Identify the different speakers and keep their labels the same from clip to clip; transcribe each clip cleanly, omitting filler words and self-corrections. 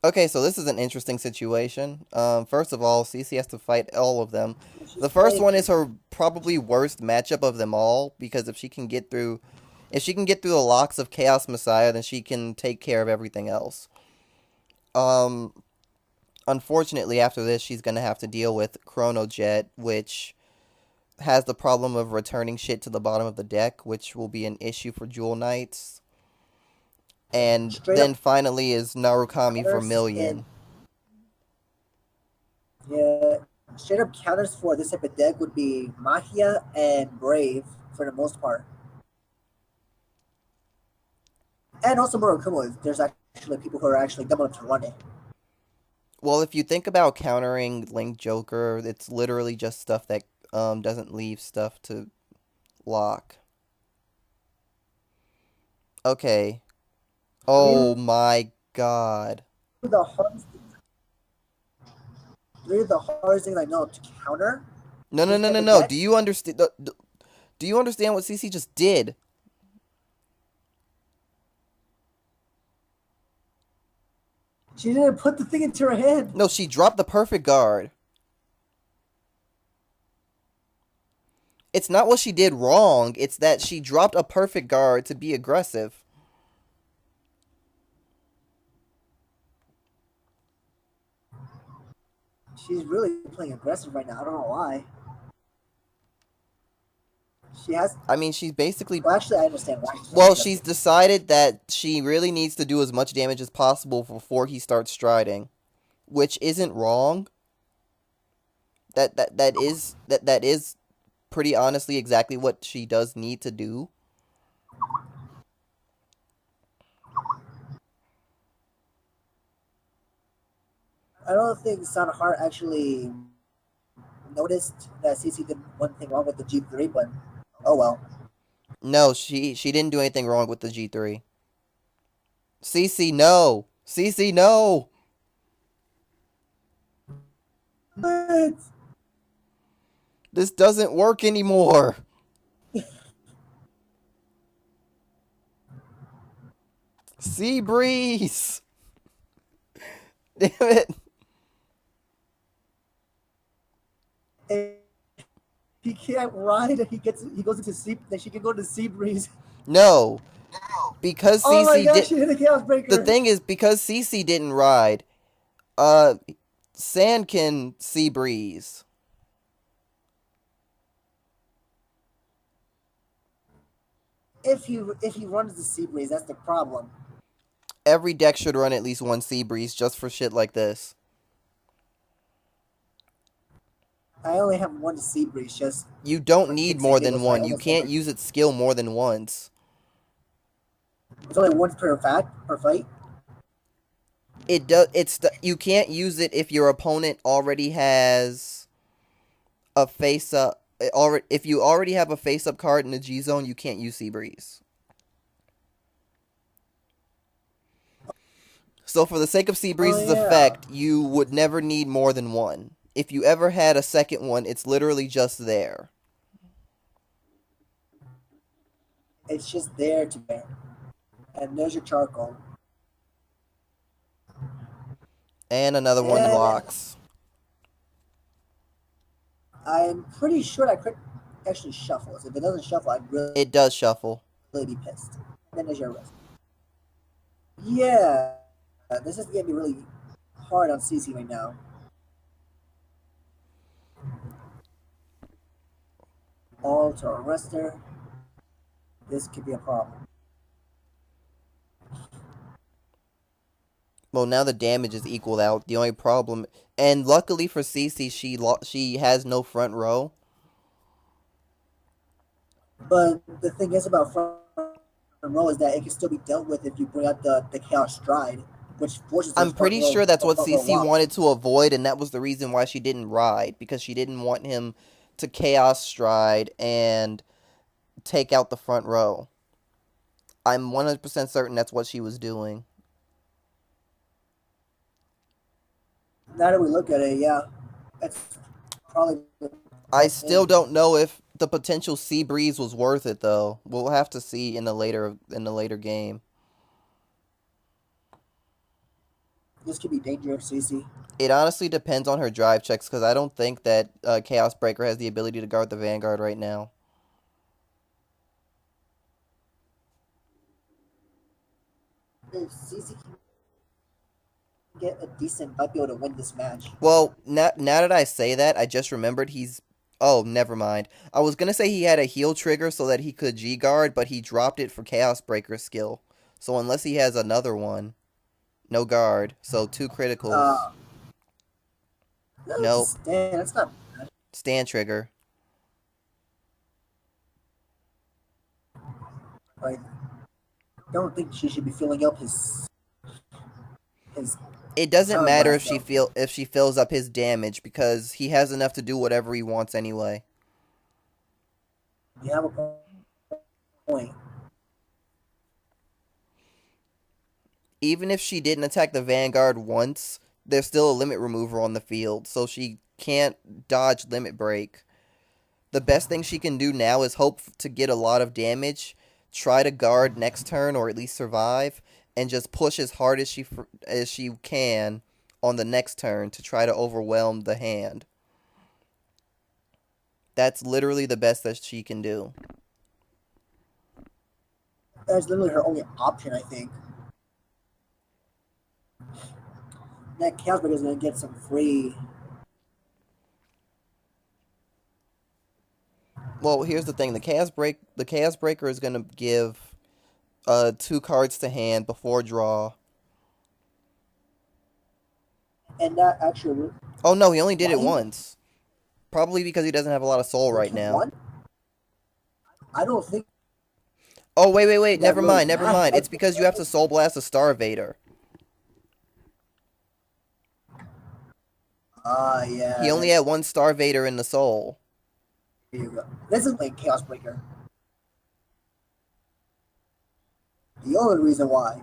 Speaker 1: Okay, so this is an interesting situation. First of all, Cece has to fight all of them.
Speaker 2: She's
Speaker 1: The first
Speaker 2: playing.
Speaker 1: one is her probably worst matchup of them all because if she can get through the locks of Chaos Messiah, then she can take care of everything else. Um, Unfortunately, after this, she's gonna have to deal with Chrono Jet, which has the problem of returning shit to the bottom of the deck, which will be an issue for Jewel Knights. And
Speaker 2: Straight
Speaker 1: then
Speaker 2: up
Speaker 1: finally is Narukami for
Speaker 2: counters
Speaker 1: Million.
Speaker 2: and yeah, straight up counters for this type of deck would be Mahia and Brave for the most part, and also Murakumo. If there's actually people who are actually dumb enough to run it.
Speaker 1: Well, if you think about countering Link Joker, it's literally just stuff that doesn't leave stuff to lock. Okay.
Speaker 2: Really,
Speaker 1: Oh my god.
Speaker 2: the hardest, really the hardest thing I know to counter
Speaker 1: No, no,
Speaker 2: this
Speaker 1: no,
Speaker 2: type
Speaker 1: no,
Speaker 2: of
Speaker 1: no.
Speaker 2: deck.
Speaker 1: Do you understand what CC just did?
Speaker 2: She didn't put the thing into her hand.
Speaker 1: No, she dropped the perfect guard. It's not what she did wrong. It's that she dropped a perfect guard to be aggressive.
Speaker 2: She's really playing aggressive right now. I don't know why. She has.
Speaker 1: I mean, she's basically
Speaker 2: Well, actually, I understand why she's playing
Speaker 1: well, she's
Speaker 2: aggressive.
Speaker 1: decided that she really needs to do as much damage as possible before he starts striding, which isn't wrong. That is pretty honestly exactly what she does need to do.
Speaker 2: I don't think SanXeart actually noticed that CC did one thing wrong with the G3, but oh well.
Speaker 1: No, she didn't do anything wrong with the G3. CC no. CC no.
Speaker 2: But
Speaker 1: This doesn't work anymore. Sea breeze. Damn it.
Speaker 2: if he can't ride, he goes into sea. Then she can go to sea breeze.
Speaker 1: No, because
Speaker 2: Oh my
Speaker 1: CC
Speaker 2: gosh,
Speaker 1: did.
Speaker 2: she hit a chaos
Speaker 1: The
Speaker 2: breaker.
Speaker 1: thing is, because CC didn't ride, uh, Sand can sea breeze.
Speaker 2: If he runs the sea breeze, that's the problem.
Speaker 1: Every deck should run at least one sea breeze just for shit like this.
Speaker 2: I only have one sea breeze just
Speaker 1: You don't
Speaker 2: for
Speaker 1: need
Speaker 2: kicks
Speaker 1: more
Speaker 2: and
Speaker 1: than
Speaker 2: giggles, so I
Speaker 1: one. You
Speaker 2: almost
Speaker 1: can't
Speaker 2: never.
Speaker 1: use its skill more than once.
Speaker 2: It's only once per fight.
Speaker 1: It does. You can't use it if your opponent already has a face up. Already, if you already have a face up card in the G zone, you can't use Sea Breeze. So for the sake of Sea
Speaker 2: Oh
Speaker 1: Breeze's
Speaker 2: yeah,
Speaker 1: effect, you would never need more than one. If you ever had a second one, it's literally just there.
Speaker 2: it's just there to bear. And there's your charcoal.
Speaker 1: And another one
Speaker 2: And
Speaker 1: locks.
Speaker 2: I'm pretty sure I could actually shuffle. If it doesn't shuffle, I'd
Speaker 1: It does shuffle.
Speaker 2: really be pissed. Then there's your risk. Yeah, this is gonna be really hard on CC right now. All to arrester. This could be a problem.
Speaker 1: Well, now the damage is equaled out. The only problem, and luckily for Cece, she has no front row.
Speaker 2: But the thing is about front row is that it can still be dealt with if you bring out the chaos stride, which forces those
Speaker 1: I'm pretty sure that's what
Speaker 2: front row
Speaker 1: Cece
Speaker 2: locks.
Speaker 1: wanted to avoid, and that was the reason why she didn't ride, because she didn't want him to Chaos Stride and take out the front row. I'm 100% certain that's what she was doing.
Speaker 2: Now that we look at it, yeah, that's probably the
Speaker 1: I
Speaker 2: best
Speaker 1: still
Speaker 2: thing.
Speaker 1: don't know if the potential Sea Breeze was worth it, though. We'll have to see in the later game.
Speaker 2: This could be dangerous, Cece.
Speaker 1: It honestly depends on her drive checks because I don't think that Chaos Breaker has the ability to guard the Vanguard right now.
Speaker 2: If Cece can get a decent, might be able to win this match.
Speaker 1: Well, now that I say that, I just remembered he's. Oh, never mind. I was gonna say he had a heal trigger so that he could G guard, but he dropped it for Chaos Breaker skill. So unless he has another one, no guard. So two criticals.
Speaker 2: Uh, that's a
Speaker 1: Nope.
Speaker 2: stand. That's not
Speaker 1: Stand trigger.
Speaker 2: like. Don't think she should be filling up his
Speaker 1: It doesn't
Speaker 2: time
Speaker 1: matter
Speaker 2: blast though.
Speaker 1: if she fills up his damage because he has enough to do whatever he wants anyway.
Speaker 2: You have a point.
Speaker 1: Even if she didn't attack the Vanguard once, there's still a limit remover on the field, so she can't dodge limit break. The best thing she can do now is hope to get a lot of damage, try to guard next turn or at least survive, and just push as hard as she can on the next turn to try to overwhelm the hand. That's literally the best that she can do.
Speaker 2: That's literally her only option, I think. That Chaosberg is gonna get some free.
Speaker 1: Well, here's the thing: the Chaos Breaker is gonna give two cards to hand before draw.
Speaker 2: And that actually,
Speaker 1: Oh no, he only did
Speaker 2: why
Speaker 1: it
Speaker 2: he
Speaker 1: once. Probably because he doesn't have a lot of soul right
Speaker 2: took
Speaker 1: now.
Speaker 2: one? I don't think
Speaker 1: Oh wait,
Speaker 2: that really
Speaker 1: never
Speaker 2: matters.
Speaker 1: mind. It's because you have to Soul Blast a Star Vader. He
Speaker 2: Yeah,
Speaker 1: only had one Star Vader in the soul.
Speaker 2: there you go. This is like Chaosbreaker. The only reason why.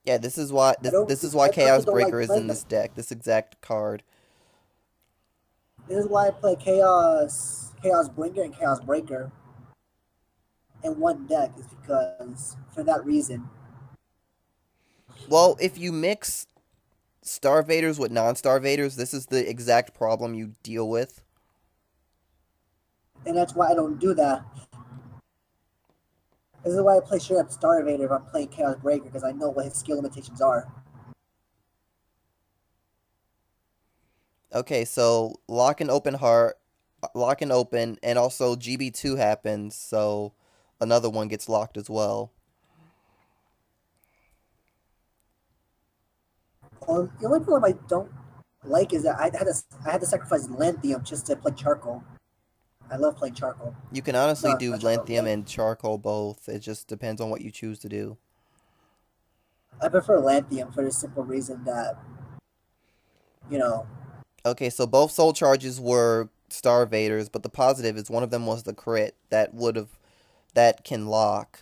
Speaker 1: Yeah, this is why
Speaker 2: I don't.
Speaker 1: this is why
Speaker 2: I
Speaker 1: Chaos
Speaker 2: personally don't
Speaker 1: Breaker
Speaker 2: like
Speaker 1: is in
Speaker 2: playing them.
Speaker 1: this deck. This exact card.
Speaker 2: This is why I play Chaos Bringer, and Chaos Breaker in one deck. Is because for that reason.
Speaker 1: Well, if you mix Star Vaders with non-Star Vaders, this is the exact problem you deal with.
Speaker 2: And that's why I don't do that. This is why I play straight up Star Vader if I'm playing Chaos Breaker because I know what his skill limitations are.
Speaker 1: Okay, so lock and open, and also GB2 happens, so another one gets locked as well.
Speaker 2: The only problem I don't like is that I had to sacrifice Lanthium just to play Charcoal. I love playing Charcoal.
Speaker 1: You can honestly
Speaker 2: No,
Speaker 1: do
Speaker 2: not Charcoal.
Speaker 1: Lithium and Charcoal both. It just depends on what you choose to do.
Speaker 2: I prefer Lanthium for the simple reason that you know
Speaker 1: Okay, so both soul charges were Star Vaders, but the positive is one of them was the crit that can lock.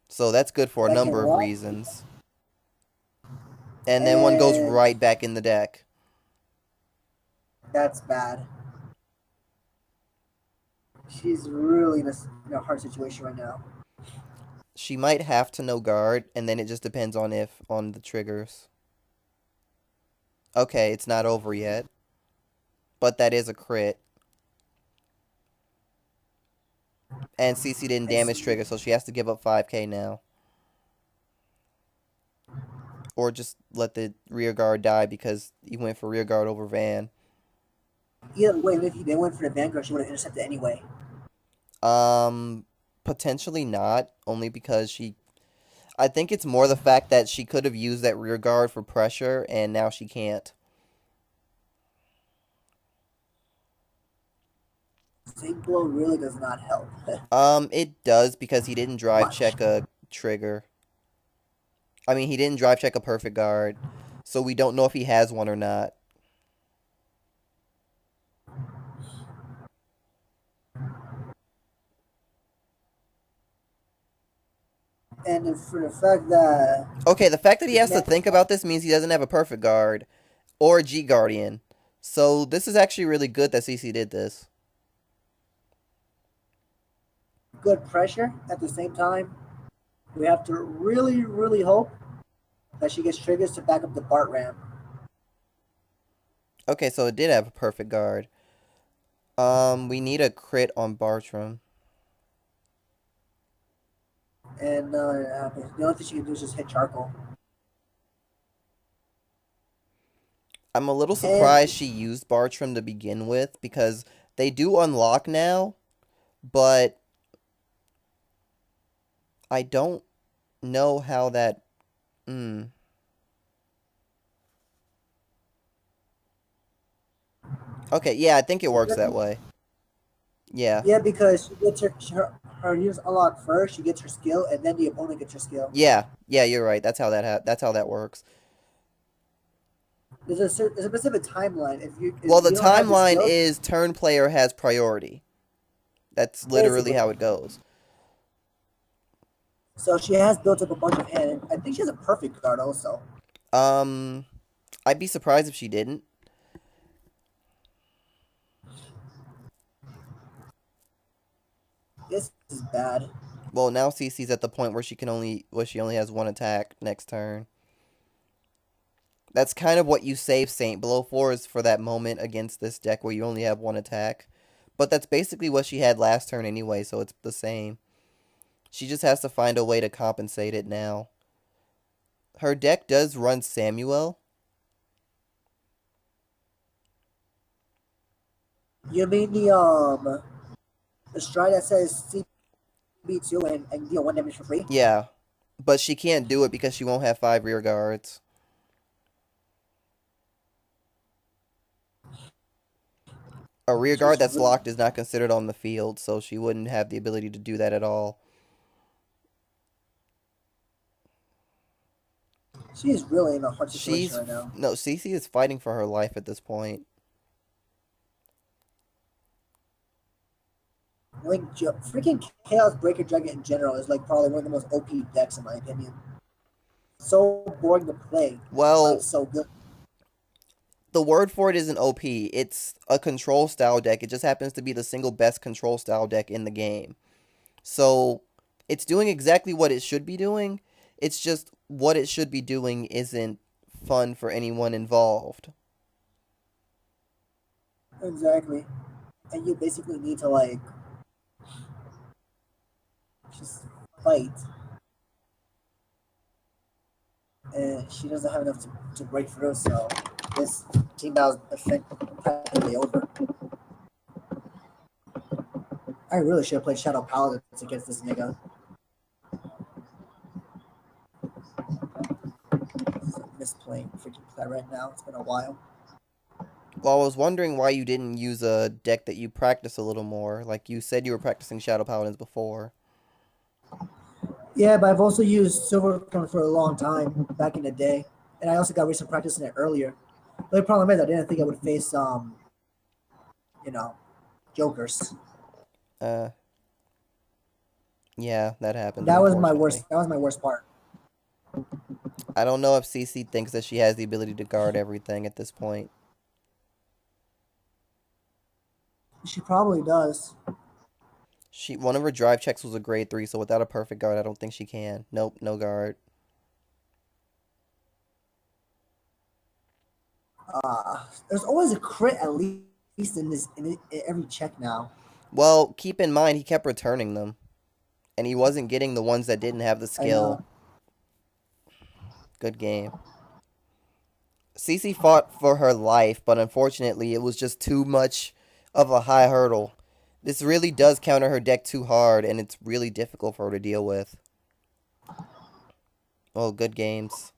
Speaker 1: So that's good for a
Speaker 2: that can
Speaker 1: number of
Speaker 2: walk
Speaker 1: reasons. And then one goes
Speaker 2: and
Speaker 1: right back in the deck.
Speaker 2: that's bad. She's really in a hard situation right now.
Speaker 1: She might have to no guard, and then it just depends on the triggers. Okay, it's not over yet. But that is a crit. And Cece didn't
Speaker 2: I
Speaker 1: damage
Speaker 2: see.
Speaker 1: trigger, so she has to give up 5k now. Or just let the rear guard die because he went for rear guard over Van.
Speaker 2: Either way, if they went for the Vanguard, she would have intercepted anyway.
Speaker 1: Um, Potentially not, only because I think it's more the fact that she could have used that rear guard for pressure, and now she can't.
Speaker 2: Same blow really does not help
Speaker 1: It does because he didn't drive
Speaker 2: much.
Speaker 1: check a trigger. I mean, he didn't drive check a perfect guard, so we don't know if he has one or not.
Speaker 2: And for the fact that
Speaker 1: Okay, the fact that he
Speaker 2: this
Speaker 1: has to
Speaker 2: man,
Speaker 1: think about this means he doesn't have a perfect guard or a G Guardian. So this is actually really good that CC did this.
Speaker 2: good pressure at the same time, we have to really, really hope that she gets triggers to back up the Bart ramp.
Speaker 1: Okay, so it did have a perfect guard. We need a crit on Bartram.
Speaker 2: And the only thing she can do is just hit charcoal.
Speaker 1: I'm a little
Speaker 2: And
Speaker 1: surprised she used Bartram to begin with because they do unlock now, but I don't know how that. Hmm. Okay, yeah, I think it works that way. Yeah,
Speaker 2: yeah, because she gets her units unlocked first, she gets her skill, and then the opponent gets her skill.
Speaker 1: yeah, you're right. That's how that works.
Speaker 2: There's a specific timeline. If
Speaker 1: Well, the
Speaker 2: you don't have the
Speaker 1: timeline
Speaker 2: skill,
Speaker 1: is turn player has priority. That's literally
Speaker 2: basically.
Speaker 1: how it goes.
Speaker 2: So she has built up a bunch of hand. I think she has a perfect guard also.
Speaker 1: Um, I'd be surprised if she didn't.
Speaker 2: This is bad.
Speaker 1: Well, now Cece's at the point where she only has one attack next turn. That's kind of what you save Saint Below 4 is for that moment against this deck where you only have one attack. But that's basically what she had last turn anyway, so it's the same. She just has to find a way to compensate it now. Her deck does run Samuel.
Speaker 2: You mean the stride that says CB2 and deal 1 damage for free?
Speaker 1: Yeah, but she can't do it because she won't have 5 rear guards. A rear guard
Speaker 2: She's
Speaker 1: that's
Speaker 2: really
Speaker 1: locked is not considered on the field, so she wouldn't have the ability to do that at all.
Speaker 2: she's really in a hard situation right now.
Speaker 1: No, Cece is fighting for her life at this point.
Speaker 2: Like freaking Chaos Breaker Dragon in general is like probably one of the most OP decks in my opinion. So boring to play, but
Speaker 1: Well,
Speaker 2: it's so good.
Speaker 1: the word for it isn't OP. It's a control style deck. It just happens to be the single best control style deck in the game. So, it's doing exactly what it should be doing. It's just what it should be doing isn't fun for anyone involved.
Speaker 2: Exactly. And you basically need to like just fight. And she doesn't have enough to break through, so this team battle is effectively over. I really should have played Shadow Paladins against this nigga. Misplaying freaking play right now. It's been a while.
Speaker 1: Well, I was wondering why you didn't use a deck that you practice a little more. Like you said you were practicing Shadow Paladins before.
Speaker 2: Yeah, but I've also used Silvercrown for a long time back in the day, and I also got recent practice in it earlier. But the problem is, I didn't think I would face you know, jokers.
Speaker 1: Uh, yeah, that happens, unfortunately.
Speaker 2: That was my worst part.
Speaker 1: I don't know if Cece thinks that she has the ability to guard everything at this point.
Speaker 2: She probably does.
Speaker 1: One of her drive checks was a grade 3, so without a perfect guard, I don't think she can. Nope, no guard.
Speaker 2: There's always a crit at least in every check now.
Speaker 1: Well, keep in mind he kept returning them, and he wasn't getting the ones that didn't have the
Speaker 2: I
Speaker 1: skill.
Speaker 2: know.
Speaker 1: Good game. Cece fought for her life, but unfortunately, it was just too much of a high hurdle. This really does counter her deck too hard, and it's really difficult for her to deal with. Oh, good games.